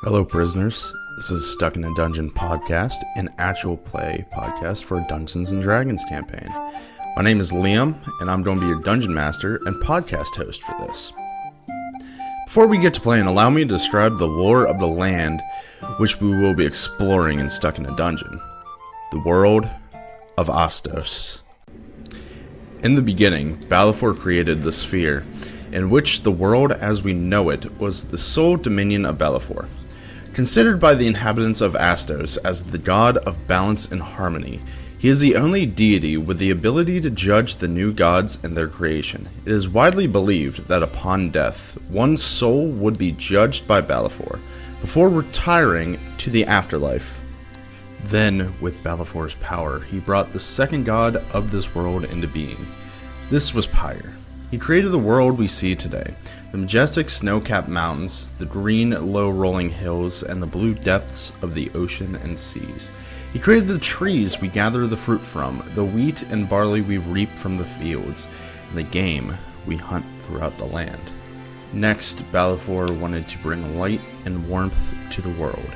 Hello, prisoners. This is Stuck in a Dungeon podcast, an actual play podcast for a Dungeons & Dragons campaign. My name is Liam, and I'm going to be your dungeon master and podcast host for this. Before we get to playing, allow me to describe the lore of the land which we will be exploring in Stuck in a Dungeon. The world of Asteos. In the beginning, Balfour created the sphere, in which the world as we know it was the sole dominion of Balfour. Considered by the inhabitants of Asteos as the god of balance and harmony, he is the only deity with the ability to judge the new gods and their creation. It is widely believed that upon death, one's soul would be judged by Balfour, before retiring to the afterlife. Then, with Balfour's power, he brought the second god of this world into being. This was Pyre. He created the world we see today. The majestic snow-capped mountains, the green, low-rolling hills, and the blue depths of the ocean and seas. He created the trees we gather the fruit from, the wheat and barley we reap from the fields, and the game we hunt throughout the land. Next, Balfour wanted to bring light and warmth to the world.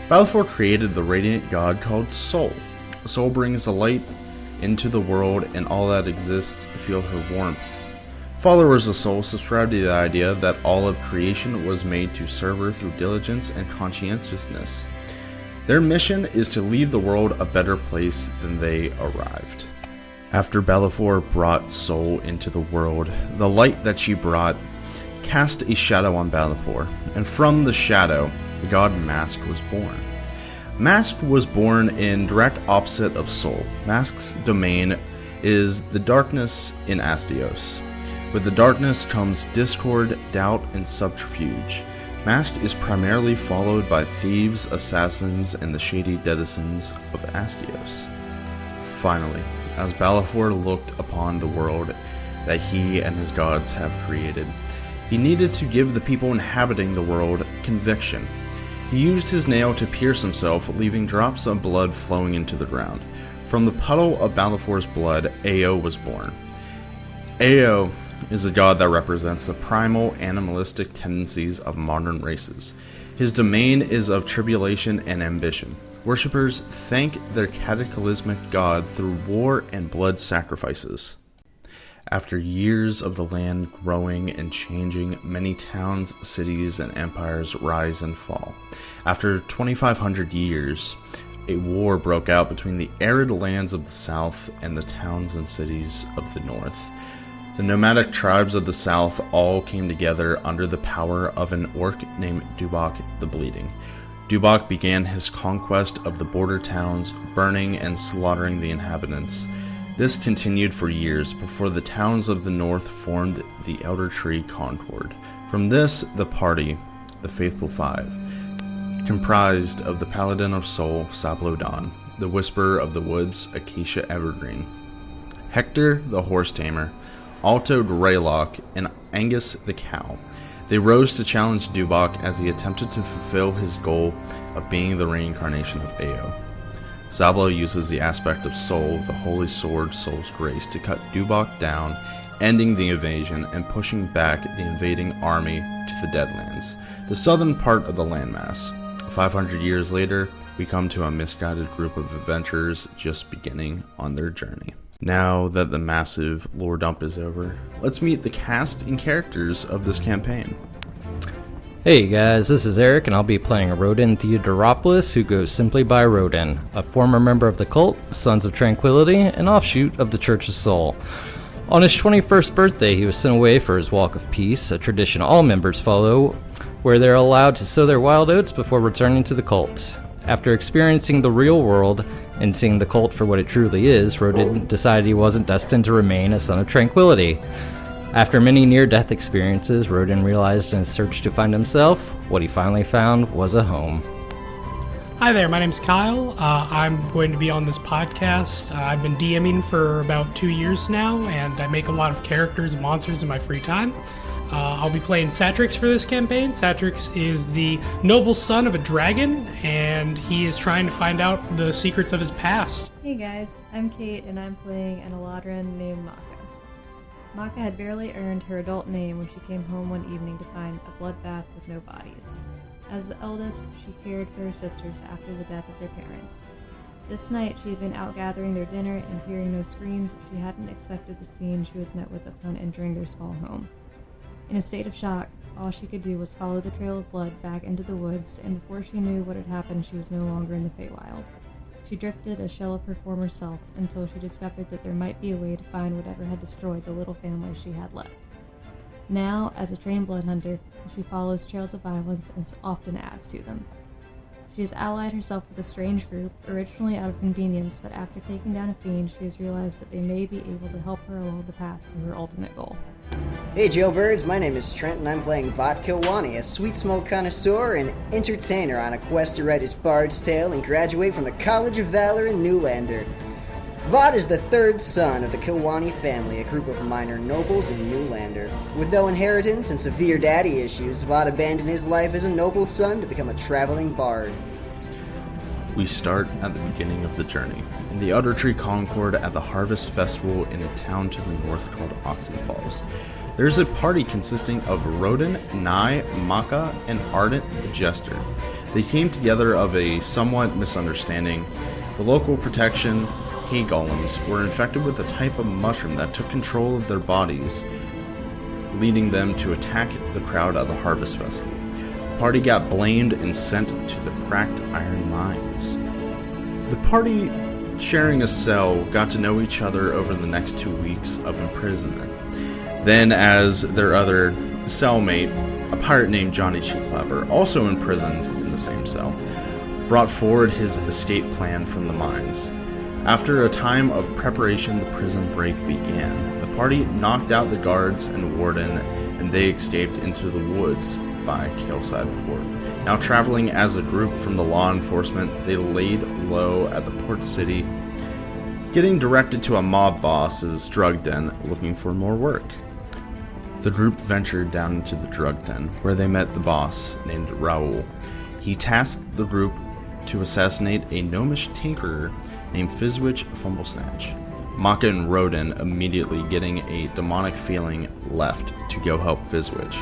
Balfour created the radiant god called Soul. Soul brings the light into the world, and all that exists feel her warmth. Followers of Soul subscribe to the idea that all of creation was made to serve her through diligence and conscientiousness. Their mission is to leave the world a better place than they arrived. After Balfour brought Soul into the world, the light that she brought cast a shadow on Balfour, and from the shadow, the god Mask was born. Mask was born in direct opposite of Soul. Mask's domain is the darkness in Asteos. With the darkness comes discord, doubt, and subterfuge. Mask is primarily followed by thieves, assassins, and the shady denizens of Asteos. Finally, as Balfour looked upon the world that he and his gods have created, he needed to give the people inhabiting the world conviction. He used his nail to pierce himself, leaving drops of blood flowing into the ground. From the puddle of Balfour's blood, Ao was born. Ao is a god that represents the primal animalistic tendencies of modern races. His domain is of tribulation and ambition. Worshippers thank their cataclysmic god through war and blood sacrifices. After years of the land growing and changing, many towns, cities, and empires rise and fall. After 2,500 years, a war broke out between the arid lands of the south and the towns and cities of the north. The nomadic tribes of the south all came together under the power of an orc named Dubok the Bleeding. Dubok began his conquest of the border towns, burning and slaughtering the inhabitants. This continued for years before the towns of the north formed the Elder Tree Concord. From this, the party, the Faithful Five, comprised of the Paladin of Soul, Sablodon, the Whisperer of the Woods, Acacia Evergreen, Hector, the Horse Tamer, Alto Greylock, and Angus the Cow. They rose to challenge Dubok as he attempted to fulfill his goal of being the reincarnation of Ao. Sablo uses the aspect of Soul, the Holy Sword, Soul's Grace, to cut Dubok down, ending the invasion and pushing back the invading army to the Deadlands, the southern part of the landmass. 500 years later, we come to a misguided group of adventurers just beginning on their journey. Now that the massive lore dump is over, let's meet the cast and characters of this campaign. Hey guys, this is Eric, and I'll be playing Rhodin Theodoropoulos, who goes simply by Rhodin, a former member of the cult, Sons of Tranquility, an offshoot of the Church of Soul. On his 21st birthday, he was sent away for his Walk of Peace, a tradition all members follow, where they're allowed to sow their wild oats before returning to the cult. After experiencing the real world and seeing the cult for what it truly is, Rhodin decided he wasn't destined to remain a Son of Tranquility. After many near-death experiences, Rhodin realized in his search to find himself, what he finally found was a home. Hi there, my name's Kyle. I'm going to be on this podcast. I've been DMing for about 2 years now, and I make a lot of characters and monsters in my free time. I'll be playing Satrix for this campaign. Satrix is the noble son of a dragon, and he is trying to find out the secrets of his past. Hey guys, I'm Kate, and I'm playing an Eladrin named Macha. Macha had barely earned her adult name when she came home one evening to find a bloodbath with no bodies. As the eldest, she cared for her sisters after the death of their parents. This night, she had been out gathering their dinner, and hearing no screams, she hadn't expected the scene she was met with upon entering their small home. In a state of shock, all she could do was follow the trail of blood back into the woods, and before she knew what had happened, she was no longer in the Feywild. She drifted a shell of her former self until she discovered that there might be a way to find whatever had destroyed the little family she had left. Now, as a trained blood hunter, she follows trails of violence and often adds to them. She has allied herself with a strange group, originally out of convenience, but after taking down a fiend, she has realized that they may be able to help her along the path to her ultimate goal. Hey jailbirds, my name is Trent and I'm playing Vodt, a sweet smoke connoisseur and entertainer on a quest to write his bard's tale and graduate from the College of Valor in Newlander. Vodt is the third son of the Kilwani family, a group of minor nobles in Newlander. With no inheritance and severe daddy issues, Vodt abandoned his life as a noble son to become a traveling bard. We start at the beginning of the journey, in the Udder Tree Concord at the Harvest Festival in a town to the north called Oxen Falls. There's a party consisting of Rhodin, Nye, Macha, and Ardent the Jester. They came together of a somewhat misunderstanding. The local protection, hay golems, were infected with a type of mushroom that took control of their bodies, leading them to attack the crowd at the Harvest Festival. The party got blamed and sent to the cracked iron mines. The party, sharing a cell, got to know each other over the next 2 weeks of imprisonment. Then, as their other cellmate, a pirate named Johnny Cheeklapper, also imprisoned in the same cell, brought forward his escape plan from the mines. After a time of preparation, the prison break began. The party knocked out the guards and warden, and they escaped into the woods by Kilside Port. Now traveling as a group from the law enforcement, they laid low at the port city, getting directed to a mob boss's drug den looking for more work. The group ventured down into the drug den, where they met the boss, named Raoul. He tasked the group to assassinate a gnomish tinkerer named Fizzwitch Fumblesnatch. Macha and Rhodin, immediately getting a demonic feeling, left to go help Fizzwitch.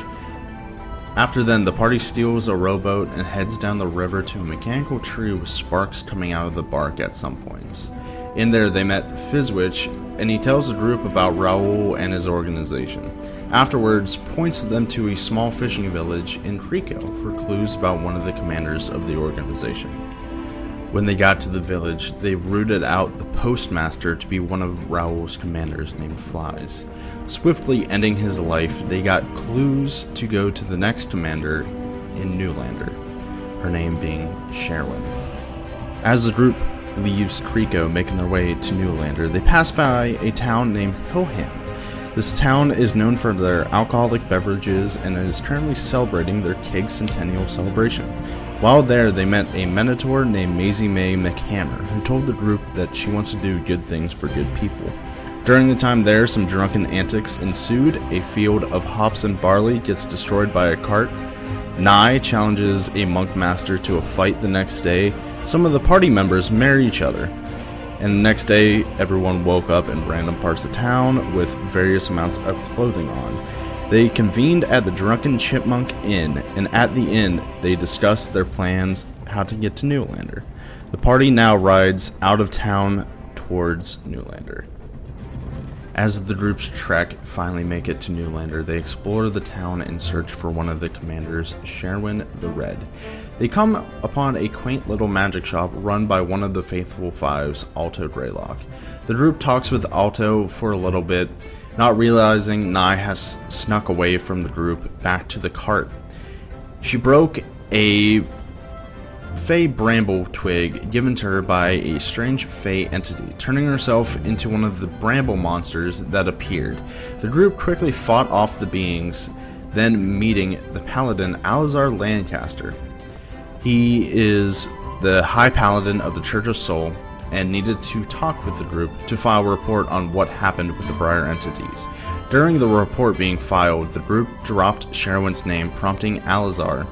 After then, the party steals a rowboat and heads down the river to a mechanical tree with sparks coming out of the bark at some points. In there, they met Fizzwitch, and he tells the group about Raoul and his organization. Afterwards, points them to a small fishing village in Creeko for clues about one of the commanders of the organization. When they got to the village, they rooted out the postmaster to be one of Raoul's commanders named Flies. Swiftly ending his life, they got clues to go to the next commander in Newlander, her name being Sherwin. As the group leaves Creeko, making their way to Newlander, they pass by a town named Hoham. This town is known for their alcoholic beverages and is currently celebrating their keg centennial celebration. While there, they met a Minotaur named Maisie May McHammer, who told the group that she wants to do good things for good people. During the time there, some drunken antics ensued. A field of hops and barley gets destroyed by a cart. Nye challenges a monk master to a fight the next day. Some of the party members marry each other. And the next day, everyone woke up in random parts of town with various amounts of clothing on. They convened at the Drunken Chipmunk Inn, and at the inn, they discussed their plans how to get to Newlander. The party now rides out of town towards Newlander. As the group's trek finally make it to Newlander, they explore the town and search for one of the commanders, Sherwin the Red. They come upon a quaint little magic shop run by one of the Faithful Five's, Alto Greylock. The group talks with Alto for a little bit, not realizing Nye has snuck away from the group back to the cart. She broke a fey bramble twig given to her by a strange fey entity, turning herself into one of the bramble monsters that appeared. The group quickly fought off the beings, then meeting the paladin Alizar Lancaster. He is the High Paladin of the Church of Soul and needed to talk with the group to file a report on what happened with the Briar entities. During the report being filed, the group dropped Sherwin's name, prompting Alizar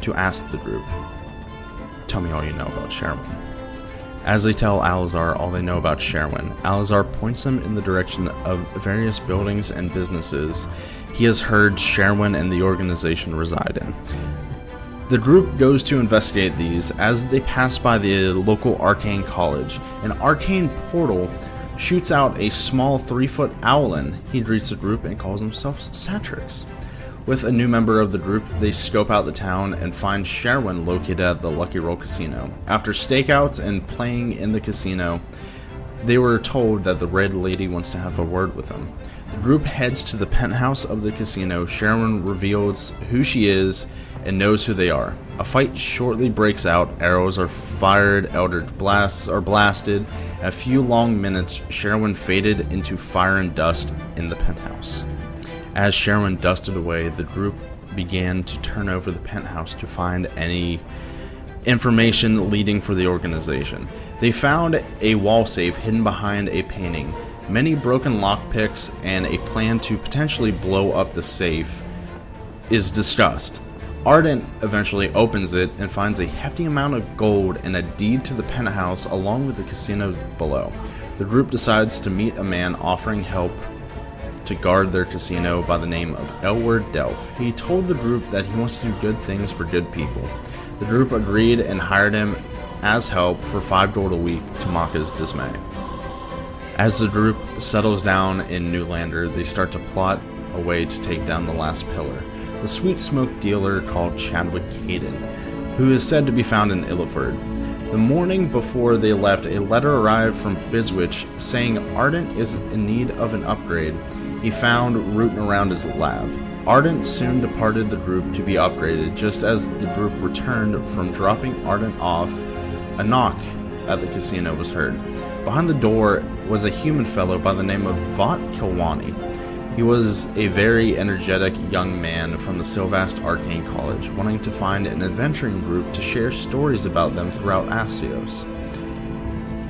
to ask the group, "Tell me all you know about Sherwin." As they tell Alizar all they know about Sherwin, Alizar points them in the direction of various buildings and businesses he has heard Sherwin and the organization reside in. The group goes to investigate these as they pass by the local arcane college. An arcane portal shoots out a small 3-foot owlin. He greets the group and calls himself Satrix. With a new member of the group, they scope out the town and find Sherwin located at the Lucky Roll Casino. After stakeouts and playing in the casino, they were told that the Red Lady wants to have a word with them. The group heads to the penthouse of the casino. Sherwin reveals who she is and knows who they are. A fight shortly breaks out, arrows are fired, eldritch blasts are blasted. In a few long minutes, Sherwin faded into fire and dust in the penthouse. As Sherwin dusted away, the group began to turn over the penthouse to find any information leading for the organization. They found a wall safe hidden behind a painting, many broken lockpicks, and a plan to potentially blow up the safe is discussed. Ardent eventually opens it and finds a hefty amount of gold and a deed to the penthouse along with the casino below. The group decides to meet a man offering help to guard their casino by the name of Elward Delph. He told the group that he wants to do good things for good people. The group agreed and hired him as help for 5 gold a week to Macha's dismay. As the group settles down in Newlander, they start to plot a way to take down the last pillar, the sweet smoke dealer called Chadwick Caden, who is said to be found in Illiford. The morning before they left, a letter arrived from Fizwich saying Ardent is in need of an upgrade he found rooting around his lab. Ardent soon departed the group to be upgraded. Just as the group returned from dropping Ardent off, a knock at the casino was heard. Behind the door was a human fellow by the name of Vodt. He was a very energetic young man from the Sylvast Arcane College, wanting to find an adventuring group to share stories about them throughout Asteos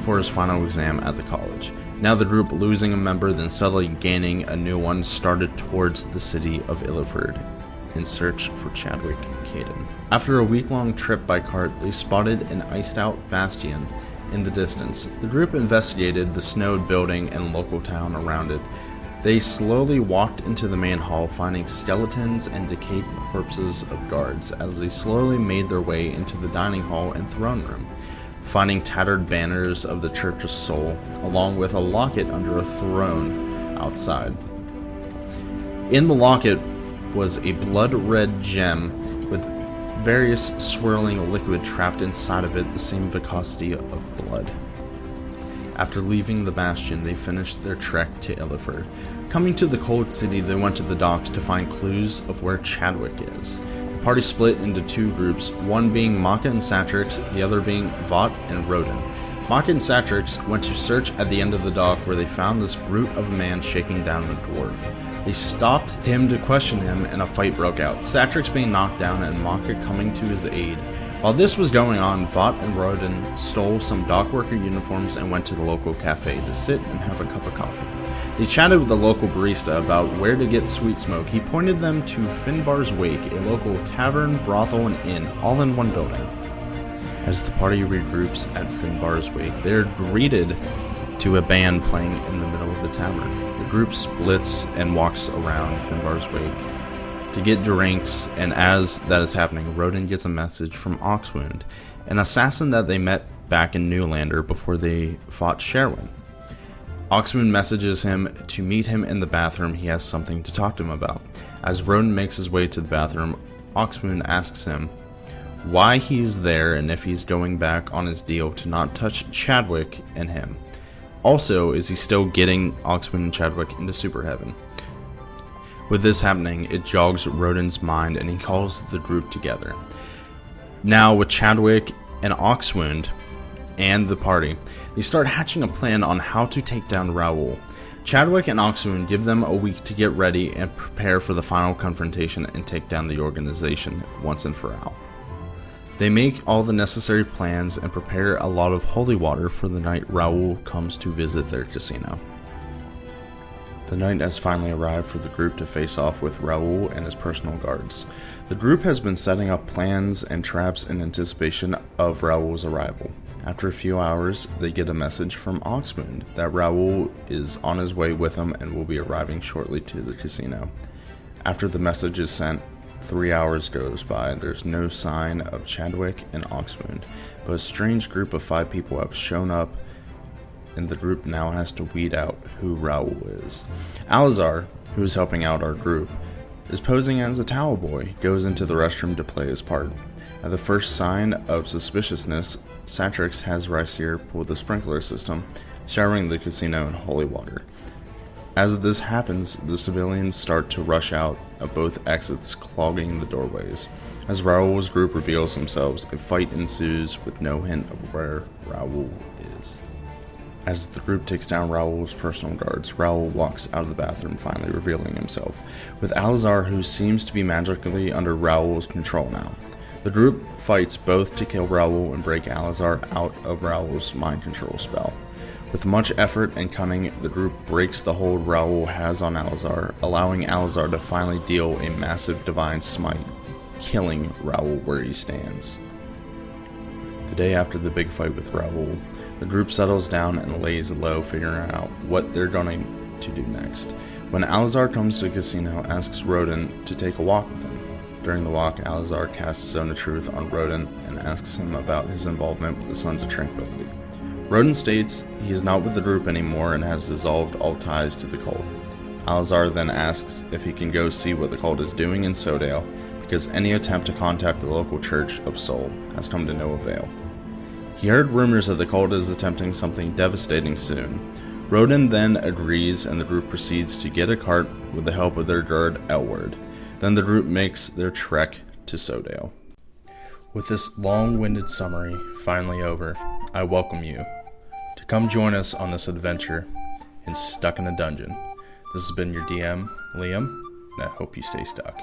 for his final exam at the college. Now the group, losing a member, then suddenly gaining a new one, started towards the city of Illiford in search for Chadwick Caden. After a week-long trip by cart, they spotted an iced-out bastion in the distance. The group investigated the snowed building and local town around it. They slowly walked into the main hall, finding skeletons and decayed corpses of guards as they slowly made their way into the dining hall and throne room, finding tattered banners of the Church's Soul, along with a locket under a throne outside. In the locket was a blood-red gem with various swirling liquid trapped inside of it, the same viscosity of blood. After leaving the bastion, they finished their trek to Illiford. Coming to the cold city, they went to the docks to find clues of where Chadwick is. The party split into 2 groups, one being Macha and Satrix, the other being Vodt and Rhodin. Macha and Satrix went to search at the end of the dock, where they found this brute of a man shaking down a dwarf. They stopped him to question him, and a fight broke out, Satrix being knocked down and Macha coming to his aid. While this was going on, Vodt and Rhodin stole some dockworker uniforms and went to the local cafe to sit and have a cup of coffee. They chatted with the local barista about where to get sweet smoke. He pointed them to Finbar's Wake, a local tavern, brothel, and inn, all in one building. As the party regroups at Finbar's Wake, they are greeted to a band playing in the middle of the tavern. The group splits and walks around Finbar's Wake to get drinks, and as that is happening, Rhodin gets a message from Oxwound, an assassin that they met back in Newlander before they fought Sherwin. Oxwound messages him to meet him in the bathroom. He has something to talk to him about. As Rhodin makes his way to the bathroom, Oxwound asks him why he's there and if he's going back on his deal to not touch Chadwick and him. Also, is he still getting Oxwound and Chadwick into Super Heaven? With this happening, it jogs Rhodin's mind and he calls the group together. Now, with Chadwick and Oxwound and the party, they start hatching a plan on how to take down Raoul. Chadwick and Oxwound give them a week to get ready and prepare for the final confrontation and take down the organization once and for all. They make all the necessary plans and prepare a lot of holy water for the night Raoul comes to visit their casino. The night has finally arrived for the group to face off with Raoul and his personal guards. The group has been setting up plans and traps in anticipation of Raoul's arrival. After a few hours, they get a message from Oxwound that Raoul is on his way with them and will be arriving shortly to the casino. After the message is sent, 3 hours goes by. There's no sign of Chadwick and Oxwound, but a strange group of 5 people have shown up, and the group now has to weed out who Raoul is. Alazar, who is helping out our group, is posing as a towel boy, goes into the restroom to play his part. At the first sign of suspiciousness, Satrix has Rysier pull the sprinkler system, showering the casino in holy water. As this happens, the civilians start to rush out of both exits, clogging the doorways. As Raoul's group reveals themselves, a fight ensues with no hint of where Raoul is. As the group takes down Raoul's personal guards, Raoul walks out of the bathroom, finally revealing himself, with Alazar, who seems to be magically under Raoul's control now. The group fights both to kill Raoul and break Alazar out of Raoul's mind control spell. With much effort and cunning, the group breaks the hold Raoul has on Alazar, allowing Alazar to finally deal a massive divine smite, killing Raoul where he stands. The day after the big fight with Raoul, the group settles down and lays low, figuring out what they're going to do next. When Alazar comes to the casino, asks Rhodin to take a walk with him. During the walk, Alazar casts Zone of Truth on Rhodin and asks him about his involvement with the Sons of Tranquility. Rhodin states he is not with the group anymore and has dissolved all ties to the cult. Alazar then asks if he can go see what the cult is doing in Sodale, because any attempt to contact the local church of Sol has come to no avail. He heard rumors that the cult is attempting something devastating soon. Rhodin then agrees, and the group proceeds to get a cart with the help of their guard Elward. Then the group makes their trek to Sodale. With this long-winded summary finally over, I welcome you to come join us on this adventure in Stuck in a Dungeon. This has been your DM, Liam, and I hope you stay stuck.